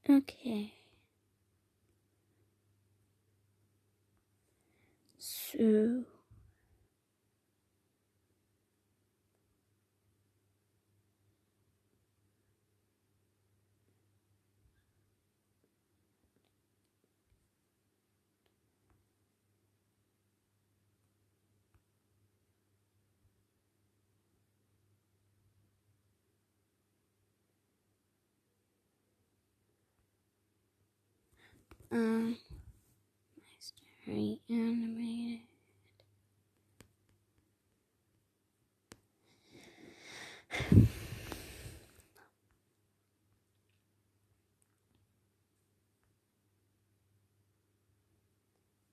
Okay. So... Mystery animated.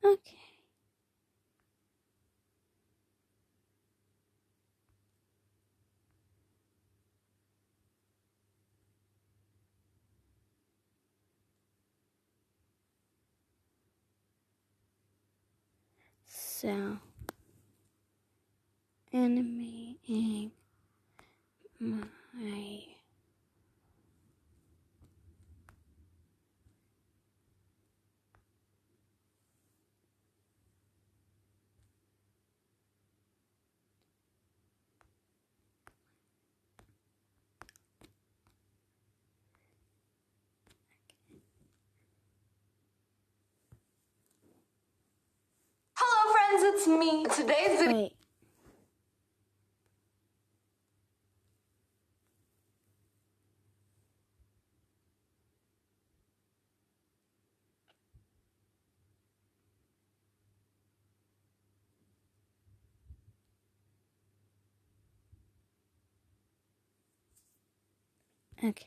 Okay. So, animating my Hello friends, it's me. Today's video. Wait. Okay.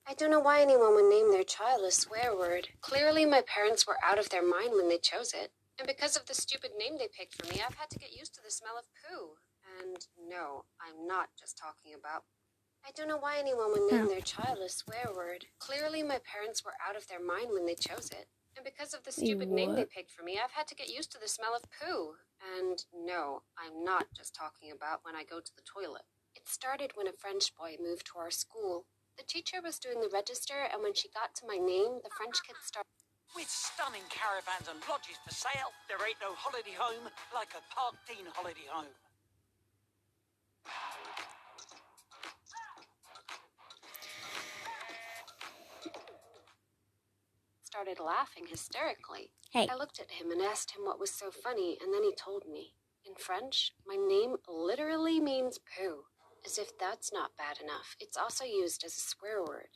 I don't know why anyone would name their child a swear word. Clearly, my parents were out of their mind when they chose it. And because of the stupid name they picked for me, I've had to get used to the smell of poo. And no, I'm not just talking about... I don't know why anyone would name their child a swear word. Clearly, my parents were out of their mind when they chose it. And because of the stupid name they picked for me, I've had to get used to the smell of poo. And no, I'm not just talking about when I go to the toilet. It started when a French boy moved to our school. The teacher was doing the register, and when she got to my name, the French kid started... With stunning caravans and lodges for sale, there ain't no holiday home like a Park Dean holiday home. Started laughing hysterically. Hey. I looked at him and asked him what was so funny, and then he told me. In French, my name literally means poo. As if that's not bad enough, it's also used as a swear word.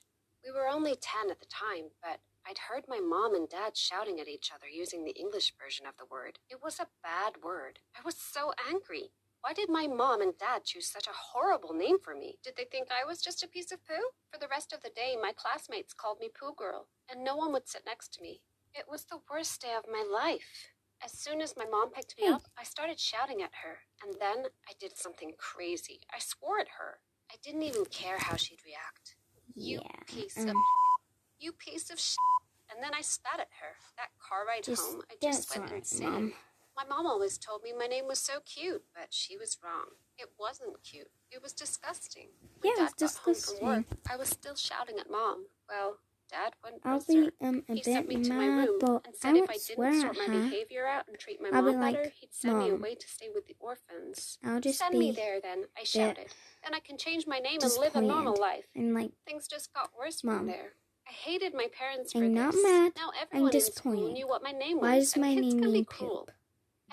We were only 10 at the time, but I'd heard my mom and dad shouting at each other using the English version of the word. It was a bad word. I was so angry. Why did my mom and dad choose such a horrible name for me? Did they think I was just a piece of poo? For the rest of the day, my classmates called me Poo Girl, and no one would sit next to me. It was the worst day of my life. As soon as my mom picked me up, I started shouting at her, and then I did something crazy. I swore at her. I didn't even care how she'd react. You piece of shit. And then I spat at her. That car ride home, I just went insane. Mom. My mom always told me my name was so cute, but she was wrong. It wasn't cute. It was disgusting. When Yeah, Dad it's got home from disgusting. work, I was still shouting at Mom. Well, Dad went I'll berserk. be a He sent me bit to my mad, room but and I said if won't I swear didn't at sort my her. behavior out and treat my I'll be mom better, like, he'd send me Mom, away to stay with the orphans. I'll just Send be me there then, I shouted. Then I can change my name and live a normal life. I'm like, Things just got worse Mom, from there. I hated my parents for I'm this. not mad. Now I'm everyone in school disappointed. knew what my name was. Why does my and kids name can be mean cruel. poop?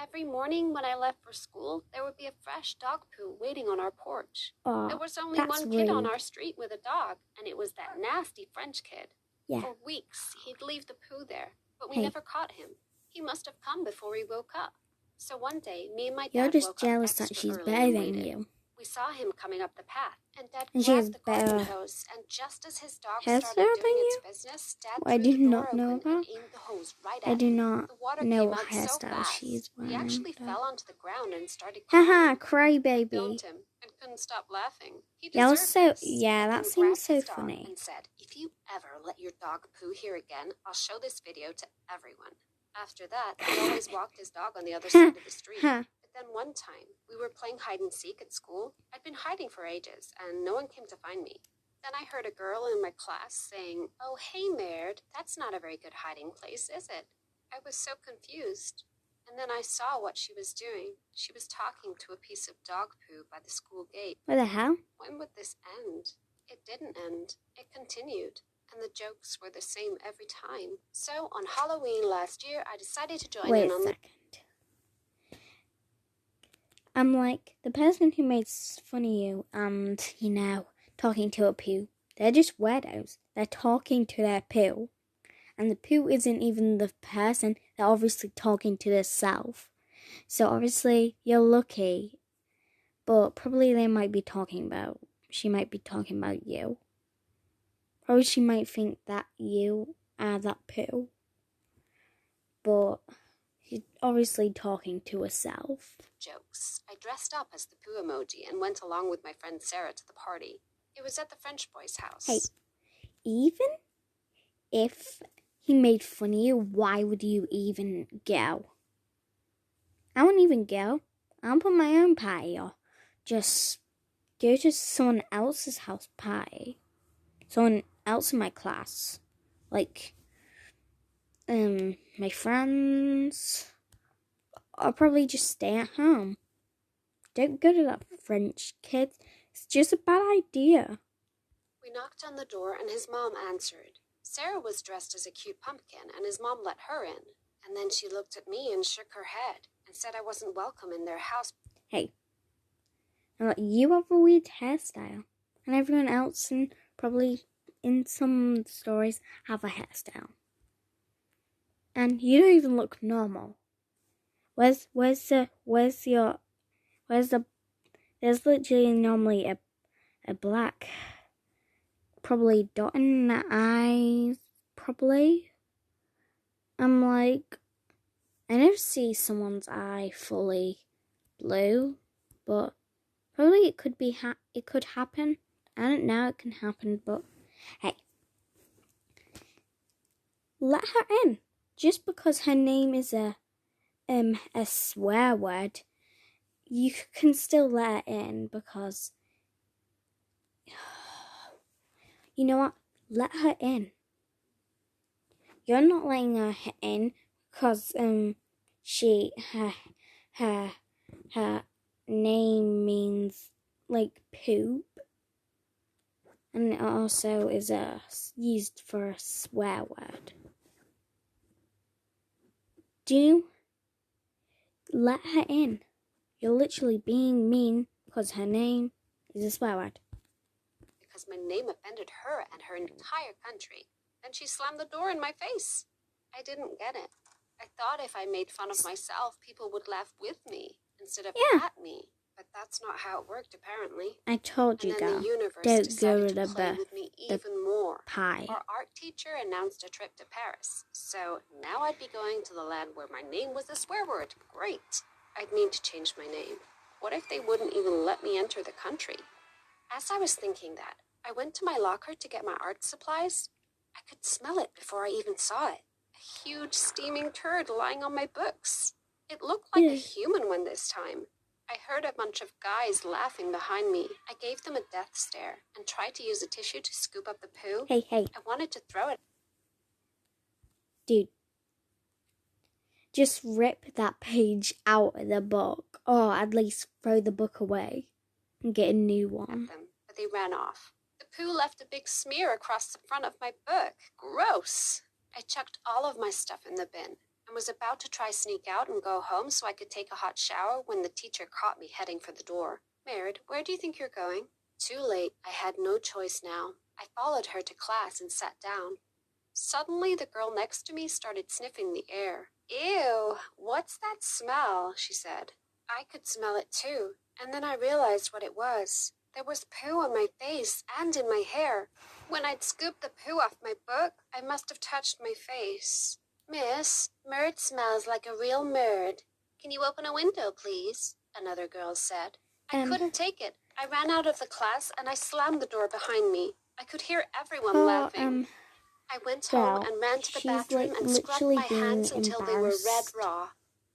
Every morning when I left for school, there would be a fresh dog poo waiting on our porch. There was only that's one kid on rude. our street with a dog, and it was that nasty French kid. Yeah. For weeks, he'd leave the poo there, but we Hey. never caught him. He must have come before we woke up. So one day, me and my You're dad just woke jealous up that extra she's early better and than waited. you. We saw him coming up the path, and Dad And she has grabbed the garden better hose, and just as his dog hair started style doing than its you? business, Dad I threw do the door not know open and that. aimed the hose right I at do him. not The water know came what out so hairstyle fast, she's he actually wearing. fell onto the ground and started crying. Haha, I crybaby. filmed him and couldn't stop laughing. He That was deserved so, this. yeah, And that then seems grabbed so his dog funny. and said, "If you ever let your dog poo here again, I'll show this video to everyone." After that, he always walked his dog on the other side of the street. But then one time, we were playing hide and seek at school. I'd been hiding for ages, and no one came to find me. Then I heard a girl in my class saying, "Oh, hey, Maird, that's not a very good hiding place, is it?" I was so confused. And then I saw what she was doing. She was talking to a piece of dog poo by the school gate. What the hell? When would this end? It didn't end. It continued. And the jokes were the same every time. So on Halloween last year, I decided to join Wait in a on the... second. I'm like, the person who makes fun of you and, talking to a poo, they're just weirdos. They're talking to their poo. And the poo isn't even the person. They're obviously talking to themselves. So obviously, you're lucky. But probably she might be talking about you. Probably she might think that you are that poo. But she's obviously talking to herself. Jokes. I dressed up as the poo emoji and went along with my friend Sarah to the party. It was at the French boy's house. Hey, even if he made fun of you, why would you even go? I won't even go. I'll put my own party or just go to someone else's house party. Someone else in my class. Like, my friends. I'll probably just stay at home. Don't go to that French kid. It's just a bad idea. We knocked on the door and his mom answered. Sarah was dressed as a cute pumpkin and his mom let her in. And then she looked at me and shook her head and said I wasn't welcome in their house. Hey, you have a weird hairstyle. And everyone else, and probably in some stories, have a hairstyle. And you don't even look normal. There's literally normally a black, probably dot in the eyes, probably. I'm like, I never see someone's eye fully blue, but probably it could happen. I don't know, it can happen, but hey, let her in. Just because her name is a swear word, you can still let her in because, you know what? Let her in. You're not letting her in because her name means like poop, and it also is used for a swear word. Do you let her in? You're literally being mean because her name is a swear word. Because my name offended her and her entire country. Then she slammed the door in my face. I didn't get it. I thought if I made fun of myself, people would laugh with me instead of at me. But that's not how it worked, apparently. I told you, and then girl, the universe don't decided go to to play with me even more. pie. Our art teacher announced a trip to Paris. So now I'd be going to the land where my name was a swear word. Great. I'd need to change my name. What if they wouldn't even let me enter the country? As I was thinking that, I went to my locker to get my art supplies. I could smell it before I even saw it. A huge steaming turd lying on my books. It looked like a human one this time. I heard a bunch of guys laughing behind me. I gave them a death stare and tried to use a tissue to scoop up the poo. Hey. I wanted to throw it. Dude, just rip that page out of the book, or at least throw the book away and get a new one. Them, but they ran off. The poo left a big smear across the front of my book. Gross! I chucked all of my stuff in the bin and was about to try sneak out and go home so I could take a hot shower when the teacher caught me heading for the door. Maird, where do you think you're going? Too late. I had no choice now. I followed her to class and sat down. Suddenly, the girl next to me started sniffing the air. Ew, what's that smell? She said. I could smell it too, and then I realized what it was. There was poo on my face and in my hair. When I'd scooped the poo off my book, I must have touched my face. Miss, Maird smells like a real Maird. Can you open a window, please? Another girl said. I couldn't take it. I ran out of the class and I slammed the door behind me. I could hear everyone laughing. I went home and ran to the bathroom and scrubbed my hands until they were red raw.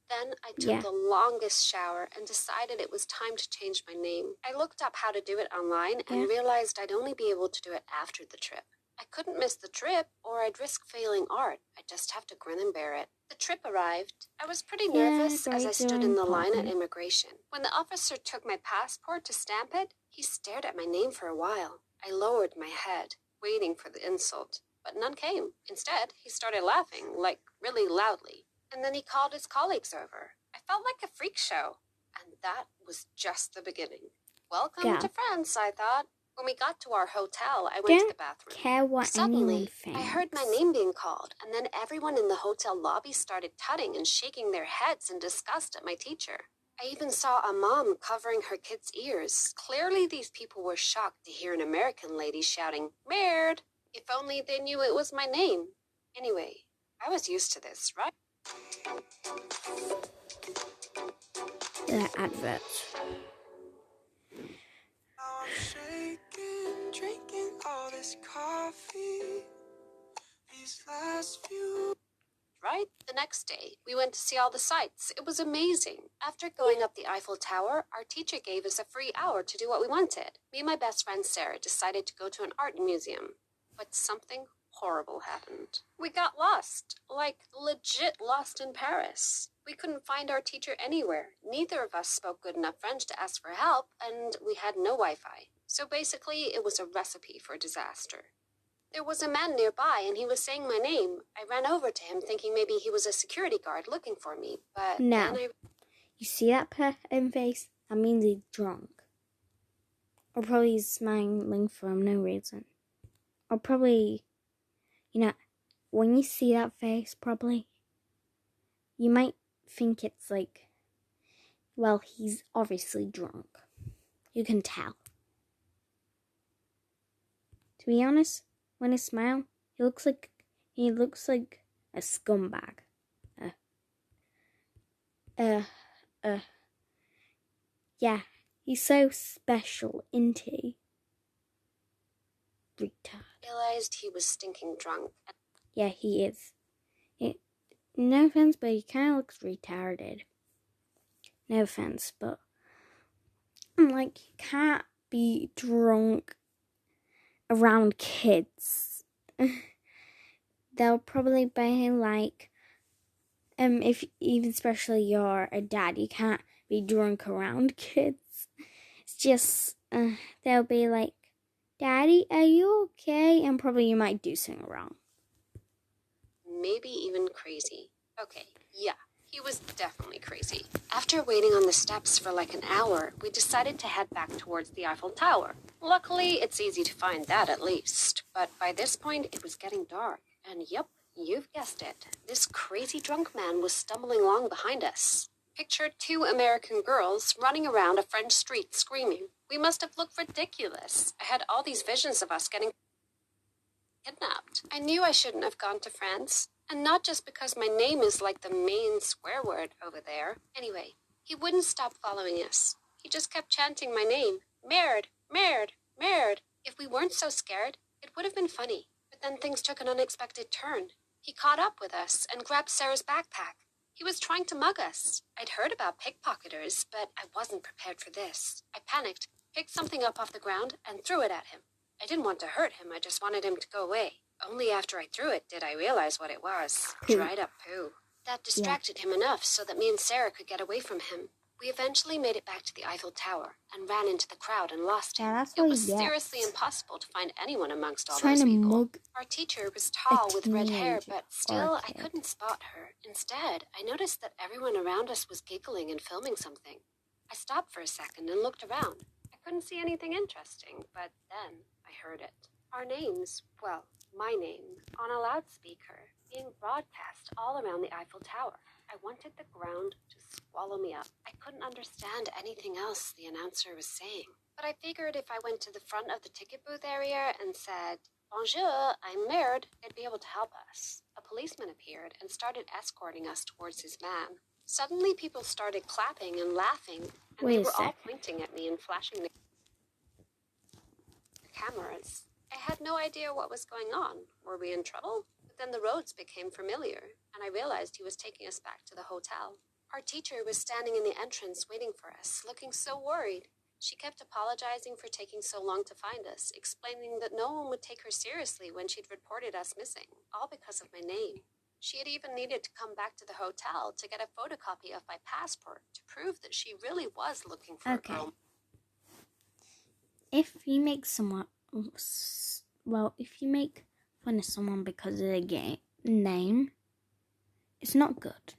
Then I took Yeah. the longest shower and decided it was time to change my name. I looked up how to do it online and realized I'd only be able to do it after the trip. I couldn't miss the trip or I'd risk failing art. I'd just have to grin and bear it. The trip arrived. I was pretty nervous as I grades are stood in the line at important. immigration. When the officer took my passport to stamp it, he stared at my name for a while. I lowered my head, waiting for the insult, but none came. Instead, he started laughing, like really loudly. And then he called his colleagues over. I felt like a freak show. And that was just the beginning. Welcome to France, I thought. When we got to our hotel, I went to the bathroom. Care what anyone Suddenly, thinks. I heard my name being called, and then everyone in the hotel lobby started tutting and shaking their heads in disgust at my teacher. I even saw a mom covering her kid's ears. Clearly, these people were shocked to hear an American lady shouting, "Maird!" If only they knew it was my name. Anyway, I was used to this, right? The adverts. I'm shaking, drinking all this coffee. These last few. Right? The next day, we went to see all the sights. It was amazing. After going up the Eiffel Tower, our teacher gave us a free hour to do what we wanted. Me and my best friend Sarah decided to go to an art museum. But something horrible happened. We got lost. Like, legit lost in Paris. We couldn't find our teacher anywhere. Neither of us spoke good enough French to ask for help, and we had no Wi-Fi. So basically, it was a recipe for disaster. There was a man nearby, and he was saying my name. I ran over to him, thinking maybe he was a security guard looking for me, but No. then You see that face? That means he's drunk. Or probably he's smiling for no reason. Or probably, when you see that face, probably, you might think it's like, well, he's obviously drunk. You can tell. To be honest, when he smiles, he looks like a scumbag. Yeah, he's so special, isn't he? Retard. realized he was stinking drunk. Yeah, he is. No offense, but he kind of looks retarded. No offense, but I'm like, you can't be drunk around kids. They'll probably be like, if even especially you're a dad, you can't be drunk around kids. It's just, they'll be like, "Daddy, are you okay?" And probably you might do something wrong. Maybe even crazy. Okay, yeah, he was definitely crazy. After waiting on the steps for like an hour, we decided to head back towards the Eiffel Tower. Luckily, it's easy to find that at least. But by this point, it was getting dark. And yep, you've guessed it. This crazy drunk man was stumbling along behind us. Picture 2 American girls running around a French street screaming. We must have looked ridiculous. I had all these visions of us getting kidnapped. I knew I shouldn't have gone to France. And not just because my name is like the main swear word over there. Anyway, he wouldn't stop following us. He just kept chanting my name. Maird, Maird, Maird. If we weren't so scared, it would have been funny. But then things took an unexpected turn. He caught up with us and grabbed Sarah's backpack. He was trying to mug us. I'd heard about pickpocketers, but I wasn't prepared for this. I panicked, picked something up off the ground, and threw it at him. I didn't want to hurt him, I just wanted him to go away. Only after I threw it did I realize what it was. Dried up poo. That distracted him enough so that me and Sarah could get away from him. We eventually made it back to the Eiffel Tower and ran into the crowd and lost him. Yeah, that's It what was he gets. seriously impossible to find anyone amongst all Trying those to people. mug Our teacher was tall with red hair, teenager but or still a I kid. couldn't spot her. Instead, I noticed that everyone around us was giggling and filming something. I stopped for a second and looked around. I couldn't see anything interesting, but then I heard it. Our names, well, my name, on a loudspeaker, being broadcast all around the Eiffel Tower. I wanted the ground to swallow me up. I couldn't understand anything else the announcer was saying. But I figured if I went to the front of the ticket booth area and said, "Bonjour, I'm Maird," they'd be able to help us. A policeman appeared and started escorting us towards his van. Suddenly people started clapping and laughing, and Wait they a were all second. pointing at me and flashing the cameras. I had no idea what was going on. Were we in trouble? But then the roads became familiar, and I realized he was taking us back to the hotel. Our teacher was standing in the entrance waiting for us, looking so worried. She kept apologizing for taking so long to find us, explaining that no one would take her seriously when she'd reported us missing, all because of my name. She had even needed to come back to the hotel to get a photocopy of my passport to prove that she really was looking for a girl. If you make someone, if you make fun of someone because of their name, it's not good.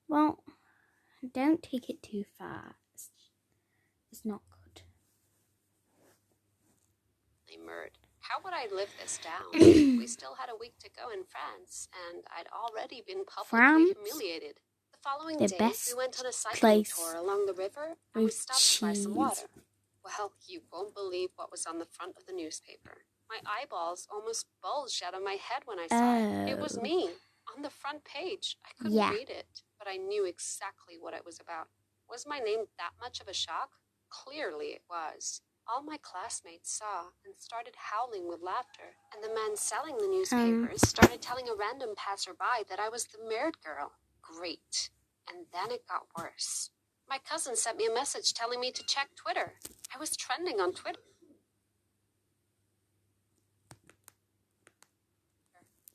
Well, don't take it too far. It's not good. Murd. How would I live this down? We still had a week to go in France, and I'd already been publicly humiliated. The following day, we went on a cycling tour along the river, and we stopped to buy some water. Well, you won't believe what was on the front of the newspaper. My eyeballs almost bulged out of my head when I saw it. It was me, on the front page. I couldn't read it, but I knew exactly what it was about. Was my name that much of a shock? Clearly it was. All my classmates saw and started howling with laughter, and the man selling the newspapers started telling a random passerby that I was the Murd girl. Great. And then it got worse. My cousin sent me a message telling me to check Twitter. I was trending on Twitter.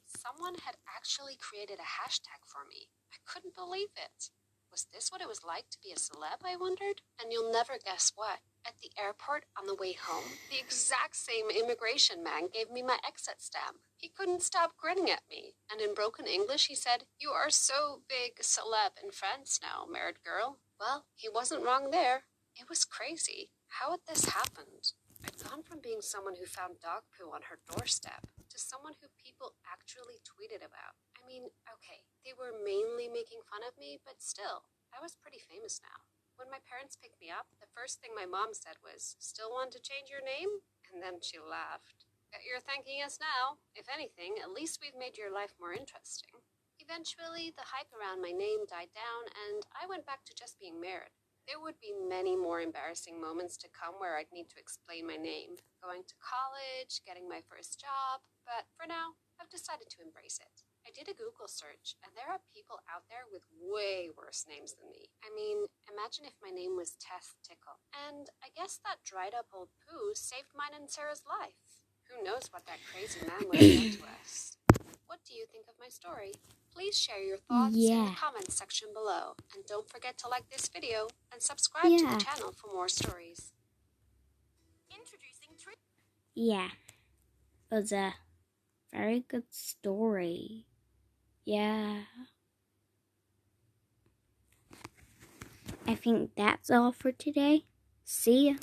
Someone had actually created a hashtag for me. I couldn't believe it. Was this what it was like to be a celeb, I wondered? And you'll never guess what. At the airport on the way home, the exact same immigration man gave me my exit stamp. He couldn't stop grinning at me. And in broken English, he said, "You are so big celeb in France now, Murd girl." Well, he wasn't wrong there. It was crazy. How had this happened? I'd gone from being someone who found dog poo on her doorstep to someone who people actually tweeted about. I mean, okay, they were mainly making fun of me, but still, I was pretty famous now. When my parents picked me up, the first thing my mom said was, "Still want to change your name?" And then she laughed. "Bet you're thanking us now. If anything, at least we've made your life more interesting." Eventually, the hype around my name died down, and I went back to just being Murd. There would be many more embarrassing moments to come where I'd need to explain my name, going to college, getting my first job, but for now, I've decided to embrace it. I did a Google search, and there are people out there with way worse names than me. I mean, imagine if my name was Teth Tickle. And I guess that dried up old poo saved mine and Sarah's life. Who knows what that crazy man would have done to us. What do you think of my story? Please share your thoughts in the comments section below. And don't forget to like this video and subscribe to the channel for more stories. Introducing it was a very good story. I think that's all for today. See ya.